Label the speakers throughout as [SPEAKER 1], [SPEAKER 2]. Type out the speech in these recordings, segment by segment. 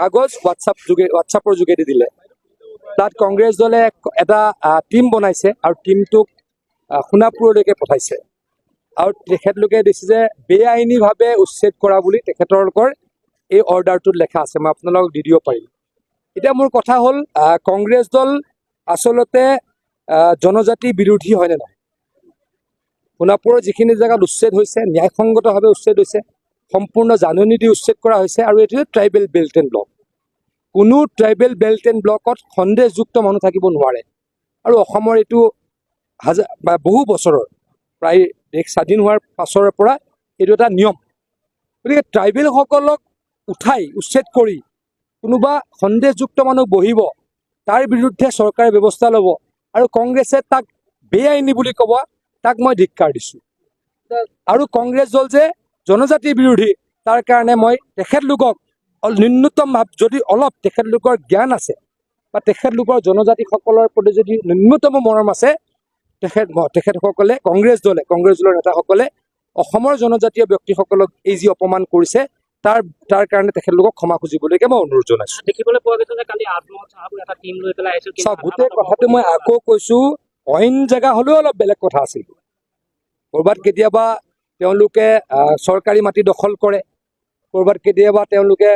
[SPEAKER 1] কাগজ হোৱাটছআপৰ যোগেদি দিলে। তাত কংগ্ৰেছ দলে এটা টিম বনাইছে আৰু টিমটোক সোণাপুৰলৈকে পঠাইছে আৰু তেখেতলোকে দিছে যে বেআইনীভাৱে উচ্ছেদ কৰা বুলি তেখেতলোকৰ এই অৰ্ডাৰটোত লেখা আছে। মই আপোনালোকক দি দিব পাৰিম। এতিয়া মোৰ কথা হ'ল কংগ্ৰেছ দল আচলতে জনজাতি বিৰোধী হয়নে নহয়? সোণাপুৰৰ যিখিনি জেগাত উচ্ছেদ হৈছে ন্যায়সংগতভাৱে উচ্ছেদ হৈছে, সম্পূৰ্ণ জাননী দি উচ্ছেদ কৰা হৈছে আৰু এইটো ট্ৰাইবেল বেল্ট এণ্ড ব্লক। কোনো ট্ৰাইবেল বেল্ট এণ্ড ব্লকত সন্দেহযুক্ত মানুহ থাকিব নোৱাৰে আৰু অসমৰ এইটো বহু বছৰৰ প্ৰায় দেশ স্বাধীন হোৱাৰ পাছৰে পৰা এইটো এটা নিয়ম। গতিকে ট্ৰাইবেলসকলক উচ্ছেদ কৰি কোনোবা সন্দেহযুক্ত মানুহ বহিব, তাৰ বিৰুদ্ধে চৰকাৰে ব্যৱস্থা ল'ব আৰু কংগ্ৰেছে তাক বেআইনী বুলি ক'ব, তাক মই ধিক্কাৰ দিছোঁ। আৰু কংগ্ৰেছ দল যে জনজাতি বিৰোধী, তাৰ কাৰণে মই তেখেতলোকক ন্যূনতম যদি অলপ তেখেতলোকৰ জ্ঞান আছে বা তেখেতলোকৰ জনজাতিসকলৰ প্ৰতি যদি ন্যূনতম মৰম আছে, তেখেতসকলে কংগ্ৰেছ দলৰ নেতাসকলে অসমৰ জনজাতীয় ব্যক্তিসকলক এই যি অপমান কৰিছে তাৰ কাৰণে তেখেতলোকক ক্ষমা খুজিবলৈকে মই অনুৰোধ জনাইছোঁ।
[SPEAKER 2] দেখিবলৈ পোৱা গৈছে যে কালি আজমল চাহাবুৰ এটা টিম লৈ পেলাই আহিছিল।
[SPEAKER 1] গোটেই কথাটো মই আকৌ কৈছোঁ, অইন জেগা হ'লেও অলপ বেলেগ কথা আছিল। ক'ৰবাত কেতিয়াবা তেওঁলোকে চৰকাৰী মাটি দখল কৰে, ক'ৰবাত কেতিয়াবা তেওঁলোকে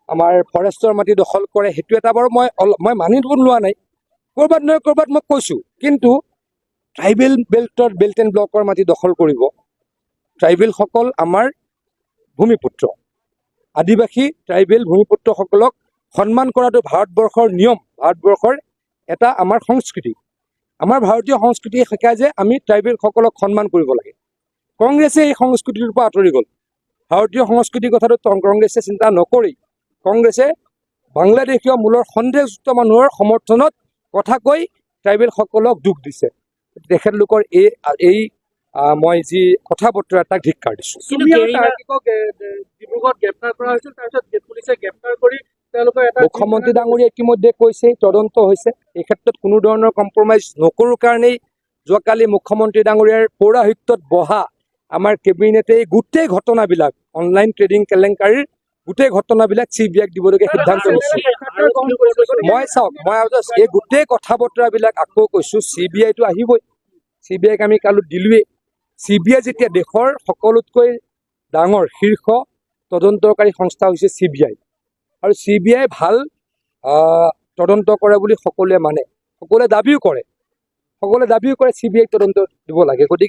[SPEAKER 1] আমাৰ ফৰেষ্টৰ মাটি দখল কৰে, সেইটো এটা বাৰু মই মানি লোৱা নাই। ক'ৰবাত নহয় ক'ৰবাত মই কৈছোঁ, কিন্তু ট্ৰাইবেল বেল্ট এণ্ড ব্লকৰ মাটি দখল কৰিব, ট্ৰাইবেলসকল আমাৰ ভূমিপুত্ৰ, আদিবাসী ট্ৰাইবেল ভূমিপুত্ৰসকলক সন্মান কৰাটো ভাৰতবৰ্ষৰ নিয়ম, ভাৰতবৰ্ষৰ এটা আমাৰ সংস্কৃতি। আমাৰ ভাৰতীয় সংস্কৃতিয়ে শিকায় যে আমি ট্ৰাইবেলসকলক সন্মান কৰিব লাগে। কংগ্ৰেছে এই সংস্কৃতিটোৰ পৰা আঁতৰি গ'ল। ভাৰতীয় সংস্কৃতিৰ কথাটো কংগ্ৰেছে চিন্তা নকৰি কংগ্ৰেছে বাংলাদেশীয় মূলৰ সন্দেহযুক্ত মানুহৰ সমৰ্থনত কথা কৈ ট্ৰাইবেলসকলক দুখ দিছে। তেখেতলোকৰ এই মই যি কথা বতৰা তাক ধিক্কাৰ দিছোঁ।
[SPEAKER 2] ডিব্ৰুগড়ত গ্ৰেপ্তাৰ কৰা হৈছিল, তাৰপিছত পুলিচে গ্ৰেপ্তাৰ কৰি তেওঁলোকৰ
[SPEAKER 1] মুখ্যমন্ত্ৰী ডাঙৰীয়াই ইতিমধ্যে কৈছে তদন্ত হৈছে। এই ক্ষেত্ৰত কোনো ধৰণৰ কম্প্ৰমাইজ নকৰোঁ কাৰণেই যোৱাকালি মুখ্যমন্ত্ৰী ডাঙৰীয়াৰ পৌৰাহিত্যত বহা আমাৰ কেবিনেটে গোটেই ঘটনাবিলাক অনলাইন ট্ৰেডিং কেলেংকাৰীৰ গোটেই ঘটনাবিলাক CBIক দিবলগীয়া সিদ্ধান্ত লৈছে। মই এই গোটেই কথা বতৰাবিলাক আকৌ কৈছোঁ, CBIটো আহিবই, CBIক আমি কালি দিলোৱেই। CBI যেতিয়া দেশৰ সকলোতকৈ ডাঙৰ শীৰ্ষ তদন্তকাৰী সংস্থা হৈছে CBI, আৰু CBI ভাল তদন্ত কৰে বুলি সকলোৱে মানে, সকলোৱে দাবীও কৰে CBIক তদন্ত দিব লাগে। গতিকে